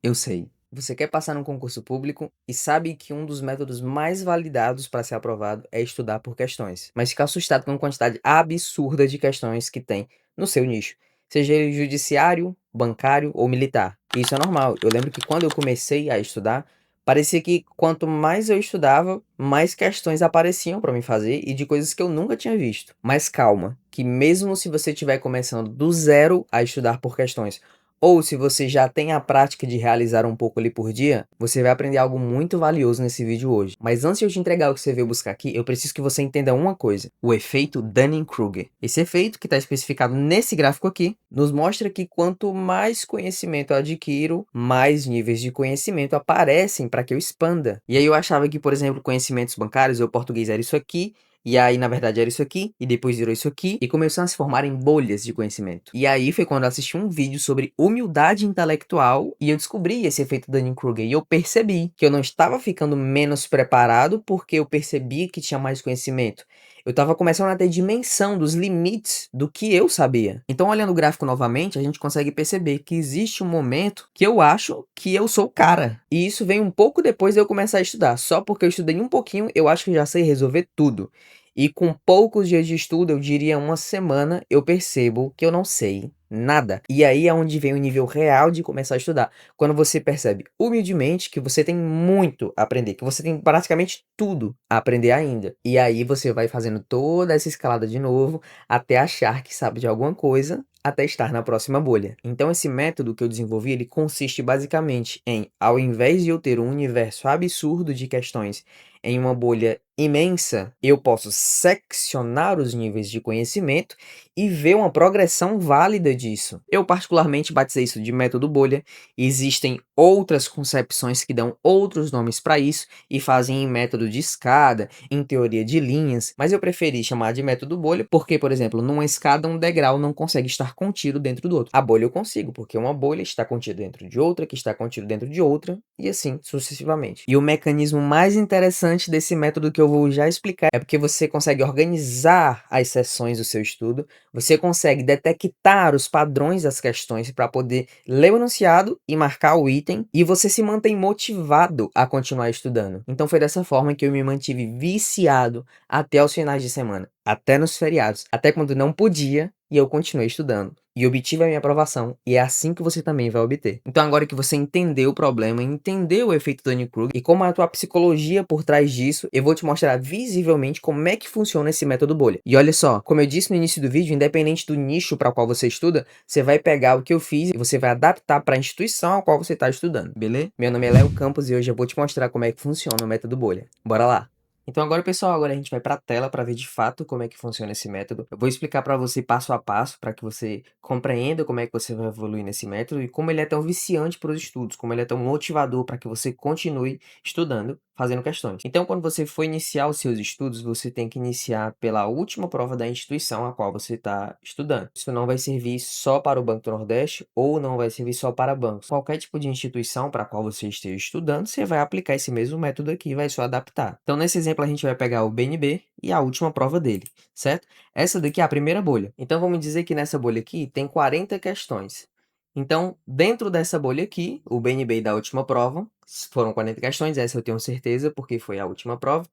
Eu sei. Você quer passar num concurso público e sabe que um dos métodos mais validados para ser aprovado é estudar por questões, mas fica assustado com a quantidade absurda de questões que tem no seu nicho, seja ele judiciário, bancário ou militar. E isso é normal. Eu lembro que quando eu comecei a estudar, parecia que quanto mais eu estudava, mais questões apareciam para mim fazer e de coisas que eu nunca tinha visto. Mas calma, que mesmo se você estiver começando do zero a estudar por questões, ou se você já tem a prática de realizar um pouco ali por dia, você vai aprender algo muito valioso nesse vídeo hoje. Mas antes de eu te entregar o que você veio buscar aqui, eu preciso que você entenda uma coisa: o efeito Dunning-Kruger. Esse efeito, que está especificado nesse gráfico aqui, nos mostra que quanto mais conhecimento eu adquiro, mais níveis de conhecimento aparecem para que eu expanda. E aí eu achava que, por exemplo, conhecimentos bancários, o português era isso aqui, e aí, na verdade, era isso aqui, e depois virou isso aqui, e começou a se formar em bolhas de conhecimento. E aí foi quando eu assisti um vídeo sobre humildade intelectual, e eu descobri esse efeito Dunning-Kruger, e eu percebi que eu não estava ficando menos preparado porque eu percebi que tinha mais conhecimento. Eu estava começando a ter dimensão dos limites do que eu sabia. Então, olhando o gráfico novamente, a gente consegue perceber que existe um momento que eu acho que eu sou o cara. E isso vem um pouco depois de eu começar a estudar. Só porque eu estudei um pouquinho, eu acho que já sei resolver tudo. E com poucos dias de estudo, eu diria uma semana, eu percebo que eu não sei nada. E aí é onde vem o nível real de começar a estudar. Quando você percebe humildemente que você tem muito a aprender, que você tem praticamente tudo a aprender ainda. E aí você vai fazendo toda essa escalada de novo até achar que sabe de alguma coisa, até estar na próxima bolha. Então esse método que eu desenvolvi, ele consiste basicamente em, ao invés de eu ter um universo absurdo de questões em uma bolha imensa, eu posso seccionar os níveis de conhecimento e ver uma progressão válida disso. Eu particularmente batizei isso de método bolha. Existem outras concepções que dão outros nomes para isso e fazem em método de escada, em teoria de linhas, mas eu preferi chamar de método bolha porque, por exemplo, numa escada um degrau não consegue estar contido dentro do outro. A bolha eu consigo, porque uma bolha está contida dentro de outra, que está contido dentro de outra, e assim sucessivamente. E o mecanismo mais interessante desse método que eu vou já explicar é porque você consegue organizar as sessões do seu estudo, você consegue detectar os padrões das questões para poder ler o enunciado e marcar o item, e você se mantém motivado a continuar estudando. Então foi dessa forma que eu me mantive viciado até os finais de semana, até nos feriados, até quando não podia, e eu continuei estudando. E obtive a minha aprovação, e é assim que você também vai obter. Então agora que você entendeu o problema, entendeu o efeito Dunning-Kruger e como é a tua psicologia por trás disso, eu vou te mostrar visivelmente como é que funciona esse método bolha. E olha só, como eu disse no início do vídeo, independente do nicho para o qual você estuda, você vai pegar o que eu fiz e você vai adaptar para a instituição a qual você está estudando, beleza? Meu nome é Léo Campos e hoje eu vou te mostrar como é que funciona o método bolha. Bora lá! Então agora, pessoal, agora a gente vai para a tela para ver de fato como é que funciona esse método. Eu vou explicar para você passo a passo para que você compreenda como é que você vai evoluir nesse método e como ele é tão viciante para os estudos, como ele é tão motivador para que você continue estudando, fazendo questões. Então, quando você for iniciar os seus estudos, você tem que iniciar pela última prova da instituição a qual você está estudando. Isso não vai servir só para o Banco do Nordeste ou não vai servir só para bancos. Qualquer tipo de instituição para a qual você esteja estudando, você vai aplicar esse mesmo método aqui e vai só adaptar. Então, nesse exemplo, a gente vai pegar o BNB e a última prova dele, certo? Essa daqui é a primeira bolha. Então, vamos dizer que nessa bolha aqui tem 40 questões. Então, dentro dessa bolha aqui, o BNB da última prova, foram 40 questões, essa eu tenho certeza, porque foi a última prova.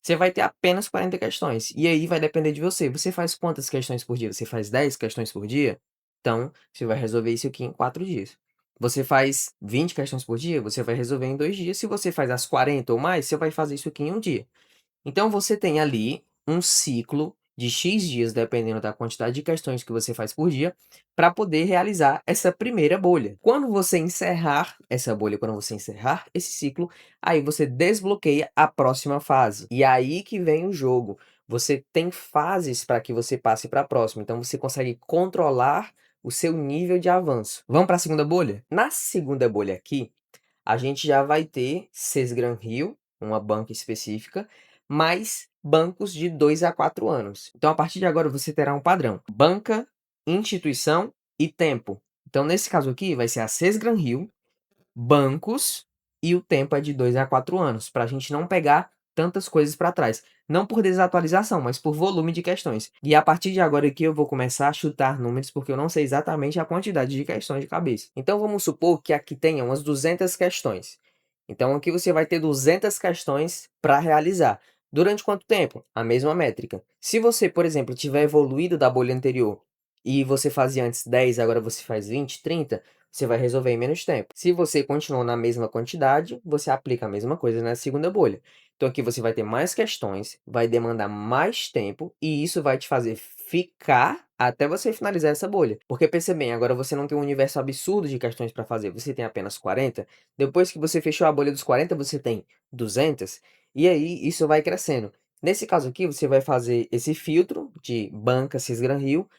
Você vai ter apenas 40 questões. E aí vai depender de você. Você faz quantas questões por dia? Você faz 10 questões por dia? Então, você vai resolver isso aqui em 4 dias. Você faz 20 questões por dia? Você vai resolver em 2 dias. Se você faz as 40 ou mais, você vai fazer isso aqui em um dia. Então você tem ali um ciclo de X dias, dependendo da quantidade de questões que você faz por dia, para poder realizar essa primeira bolha. Quando você encerrar essa bolha, quando você encerrar esse ciclo, aí você desbloqueia a próxima fase. E aí que vem o jogo. Você tem fases para que você passe para a próxima. Então você consegue controlar o seu nível de avanço. Vamos para a segunda bolha? Na segunda bolha aqui, a gente já vai ter Sesgran Rio, uma banca específica, mais bancos de 2 a 4 anos. Então, a partir de agora, você terá um padrão: banca, instituição e tempo. Então, nesse caso aqui, vai ser a Sesgran Rio, bancos, e o tempo é de 2 a 4 anos, para a gente não pegar tantas coisas para trás. Não por desatualização, mas por volume de questões. E a partir de agora aqui eu vou começar a chutar números, porque eu não sei exatamente a quantidade de questões de cabeça. Então vamos supor que aqui tenha umas 200 questões. Então aqui você vai ter 200 questões para realizar. Durante quanto tempo? A mesma métrica. Se você, por exemplo, tiver evoluído da bolha anterior e você fazia antes 10, agora você faz 20, 30, você vai resolver em menos tempo. Se você continuou na mesma quantidade, você aplica a mesma coisa na segunda bolha. Então aqui você vai ter mais questões, vai demandar mais tempo e isso vai te fazer ficar até você finalizar essa bolha. Porque pensa bem, agora você não tem um universo absurdo de questões para fazer, você tem apenas 40. Depois que você fechou a bolha dos 40, você tem 200 e aí isso vai crescendo. Nesse caso aqui, você vai fazer esse filtro de banca Cisgran Rio,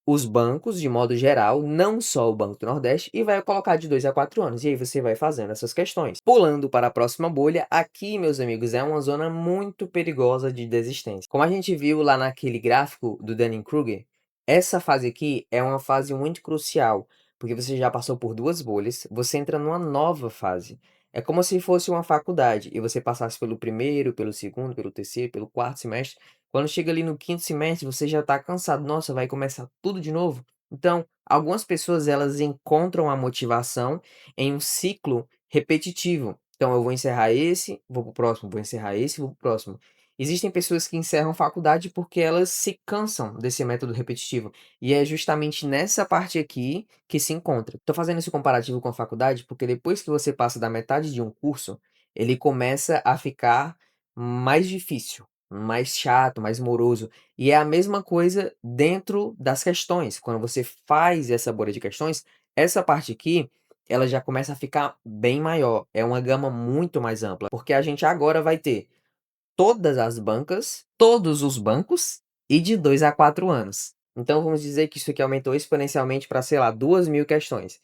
os bancos de modo geral, não só o Banco do Nordeste, e vai colocar de 2 a 4 anos. E aí você vai fazendo essas questões. Pulando para a próxima bolha, aqui, meus amigos, é uma zona muito perigosa de desistência. Como a gente viu lá naquele gráfico do Dunning-Kruger, essa fase aqui é uma fase muito crucial, porque você já passou por 2 bolhas, você entra numa nova fase. É como se fosse uma faculdade e você passasse pelo primeiro, pelo segundo, pelo terceiro, pelo quarto semestre. Quando chega ali no quinto semestre, você já está cansado. Nossa, vai começar tudo de novo. Então, algumas pessoas elas encontram a motivação em um ciclo repetitivo. Então, eu vou encerrar esse, vou pro próximo, vou encerrar esse, vou pro próximo. Existem pessoas que encerram faculdade porque elas se cansam desse método repetitivo. E é justamente nessa parte aqui que se encontra. Estou fazendo esse comparativo com a faculdade porque depois que você passa da metade de um curso, ele começa a ficar mais difícil, mais chato, mais moroso. E é a mesma coisa dentro das questões. Quando você faz essa bolha de questões, essa parte aqui, ela já começa a ficar bem maior. É uma gama muito mais ampla, porque a gente agora vai ter todas as bancas, todos os bancos e de 2 a 4 anos. Então vamos dizer que isso aqui aumentou exponencialmente para, sei lá, 2.000 questões.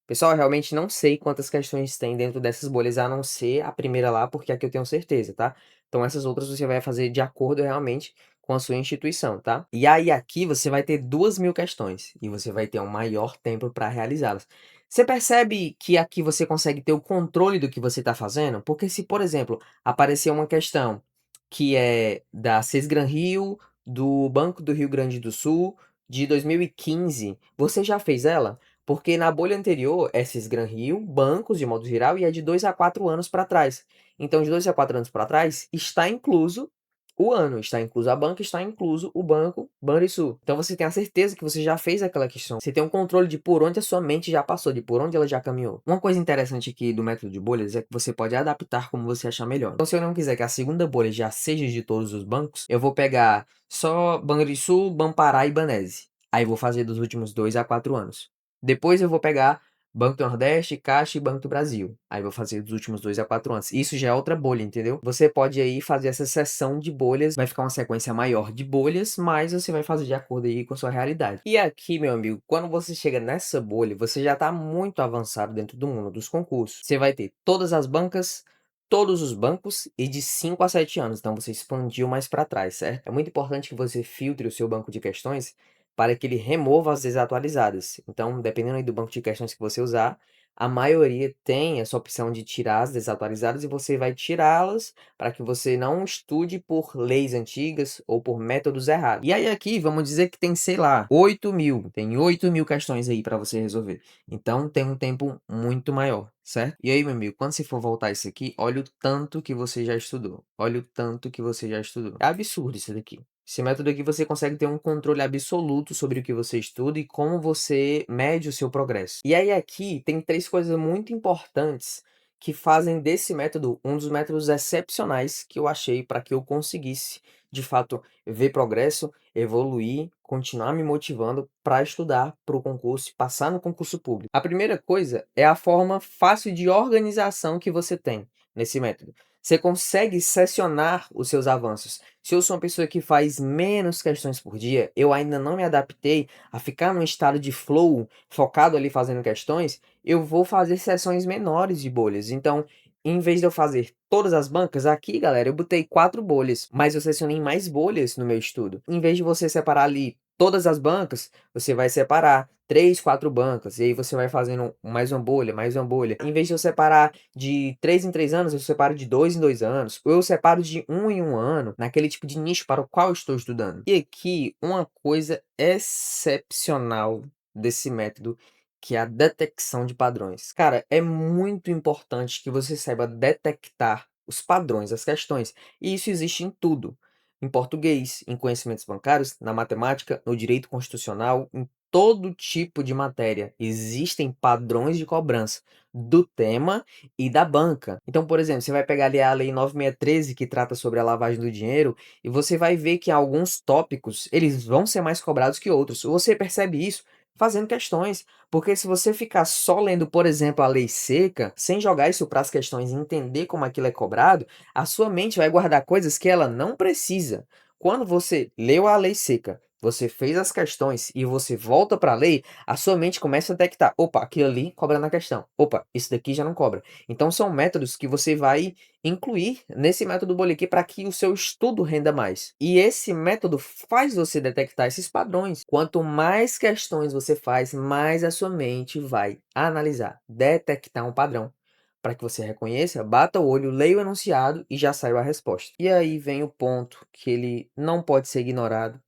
Pessoal, eu realmente não sei quantas questões tem dentro dessas bolhas, a não ser a primeira lá, porque aqui eu tenho certeza, tá? Então essas outras você vai fazer de acordo realmente com a sua instituição, tá? E aí aqui você vai ter 2.000 questões e você vai ter um maior tempo para realizá-las. Você percebe que aqui você consegue ter o controle do que você está fazendo? Porque se, por exemplo, aparecer uma questão que é da Sesgran Rio, do Banco do Rio Grande do Sul, de 2015, você já fez ela? Porque na bolha anterior é Sesgran Rio, bancos de modo geral, e é de 2 a 4 anos para trás. Então, de 2 a 4 anos para trás, está incluso o ano, está incluso a banca, está incluso o banco Banrisul. Então você tem a certeza que você já fez aquela questão. Você tem um controle de por onde a sua mente já passou, de por onde ela já caminhou. Uma coisa interessante aqui do método de bolhas é que você pode adaptar como você achar melhor. Então, se eu não quiser que a segunda bolha já seja de todos os bancos, eu vou pegar só Banrisul, Banpará e Banese. Aí vou fazer dos últimos 2 a 4 anos. Depois eu vou pegar Banco do Nordeste, Caixa e Banco do Brasil. Aí vou fazer dos últimos 2 a 4 anos. Isso já é outra bolha, entendeu? Você pode aí fazer essa seção de bolhas, vai ficar uma sequência maior de bolhas, mas você vai fazer de acordo aí com a sua realidade. E aqui, meu amigo, quando você chega nessa bolha, você já está muito avançado dentro do mundo dos concursos. Você vai ter todas as bancas, todos os bancos e de 5 a 7 anos. Então você expandiu mais para trás, certo? É muito importante que você filtre o seu banco de questões para que ele remova as desatualizadas. Então, dependendo aí do banco de questões que você usar, a maioria tem essa opção de tirar as desatualizadas e você vai tirá-las para que você não estude por leis antigas ou por métodos errados. E aí aqui, vamos dizer que tem, sei lá, 8.000. Tem 8.000 questões aí para você resolver. Então, tem um tempo muito maior, certo? E aí, meu amigo, quando você for voltar isso aqui, olha o tanto que você já estudou. Olha o tanto que você já estudou. É absurdo isso daqui. Esse método aqui você consegue ter um controle absoluto sobre o que você estuda e como você mede o seu progresso. E aí aqui tem 3 coisas muito importantes que fazem desse método um dos métodos excepcionais que eu achei para que eu conseguisse, de fato, ver progresso, evoluir, continuar me motivando para estudar para o concurso e passar no concurso público. A primeira coisa é a forma fácil de organização que você tem nesse método. Você consegue sessionar os seus avanços. Se eu sou uma pessoa que faz menos questões por dia, eu ainda não me adaptei a ficar num estado de flow, focado ali fazendo questões, eu vou fazer sessões menores de bolhas. Então, em vez de eu fazer todas as bancas, aqui, galera, eu botei 4 bolhas, mas eu sessionei mais bolhas no meu estudo. Em vez de você separar ali todas as bancas, você vai separar 3, 4 bancas, e aí você vai fazendo mais uma bolha, mais uma bolha. Em vez de eu separar de 3 em 3 anos, eu separo de 2 em 2 anos, ou eu separo de 1 em 1 ano, naquele tipo de nicho para o qual eu estou estudando. E aqui, uma coisa excepcional desse método, que é a detecção de padrões. Cara, é muito importante que você saiba detectar os padrões, as questões, e isso existe em tudo. Em português, em conhecimentos bancários, na matemática, no direito constitucional, em todo tipo de matéria. Existem padrões de cobrança do tema e da banca. Então, por exemplo, você vai pegar ali a Lei 9613, que trata sobre a lavagem do dinheiro, e você vai ver que alguns tópicos, eles vão ser mais cobrados que outros. Você percebe isso fazendo questões, porque se você ficar só lendo, por exemplo, a lei seca, sem jogar isso para as questões e entender como aquilo é cobrado, a sua mente vai guardar coisas que ela não precisa. Quando você leu a lei seca, você fez as questões e você volta para a lei, a sua mente começa a detectar: opa, aquilo ali cobra na questão. Opa, isso daqui já não cobra. Então são métodos que você vai incluir nesse método Boliquê para que o seu estudo renda mais. E esse método faz você detectar esses padrões. Quanto mais questões você faz, mais a sua mente vai analisar, detectar um padrão para que você reconheça, bata o olho, leia o enunciado e já saiba a resposta. E aí vem o ponto que ele não pode ser ignorado,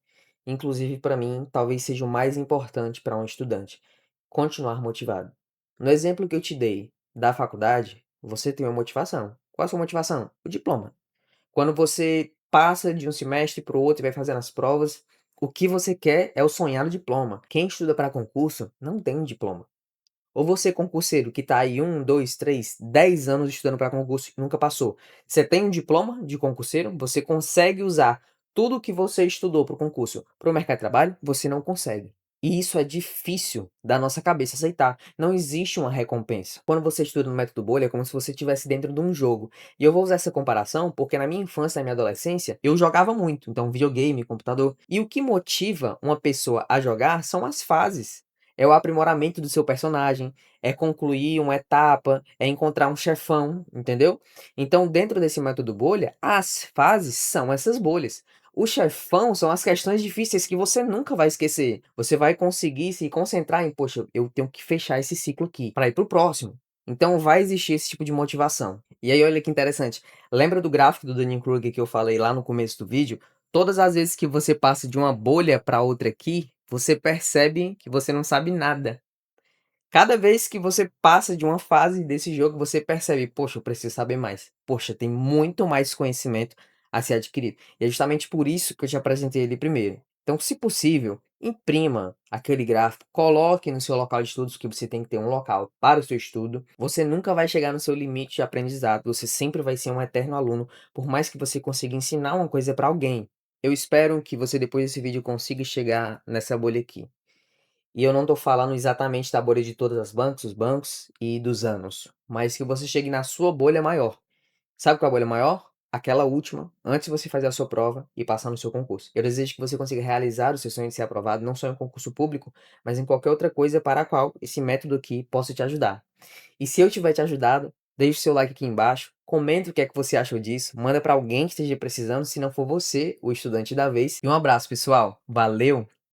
inclusive para mim, talvez seja o mais importante para um estudante: continuar motivado. No exemplo que eu te dei da faculdade, você tem uma motivação. Qual é a sua motivação? O diploma. Quando você passa de um semestre para o outro e vai fazendo as provas, o que você quer é o sonhado diploma. Quem estuda para concurso não tem um diploma. Ou você concurseiro que está aí 10 anos estudando para concurso e nunca passou. Você tem um diploma de concurseiro, você consegue usar tudo o que você estudou para o concurso para o mercado de trabalho? Você não consegue. E isso é difícil da nossa cabeça aceitar. Não existe uma recompensa. Quando você estuda no método bolha, é como se você estivesse dentro de um jogo. E eu vou usar essa comparação porque na minha infância, na minha adolescência, eu jogava muito. Então, videogame, computador. E o que motiva uma pessoa a jogar são as fases. É o aprimoramento do seu personagem, é concluir uma etapa, é encontrar um chefão, entendeu? Então, dentro desse método bolha, as fases são essas bolhas. O chefão são as questões difíceis que você nunca vai esquecer. Você vai conseguir se concentrar em, poxa, eu tenho que fechar esse ciclo aqui para ir para o próximo. Então vai existir esse tipo de motivação. E aí, olha que interessante. Lembra do gráfico do Dunning-Kruger que eu falei lá no começo do vídeo? Todas as vezes que você passa de uma bolha para outra aqui, você percebe que você não sabe nada. Cada vez que você passa de uma fase desse jogo, você percebe: "Poxa, eu preciso saber mais. Poxa, tem muito mais conhecimento a ser adquirido". E é justamente por isso que eu te apresentei ele primeiro. Então, se possível, imprima aquele gráfico, coloque no seu local de estudos, que você tem que ter um local para o seu estudo. Você nunca vai chegar no seu limite de aprendizado, você sempre vai ser um eterno aluno, por mais que você consiga ensinar uma coisa para alguém. Eu espero que você, depois desse vídeo, consiga chegar nessa bolha aqui. E eu não estou falando exatamente da bolha de todas as bancos, os bancos e dos anos, mas que você chegue na sua bolha maior. Sabe qual é a bolha maior? Aquela última, antes de você fazer a sua prova e passar no seu concurso. Eu desejo que você consiga realizar o seu sonho de ser aprovado, não só em um concurso público, mas em qualquer outra coisa para a qual esse método aqui possa te ajudar. E se eu tiver te ajudado, deixe o seu like aqui embaixo, comenta o que é que você achou disso, manda para alguém que esteja precisando, se não for você, o estudante da vez. E um abraço, pessoal. Valeu!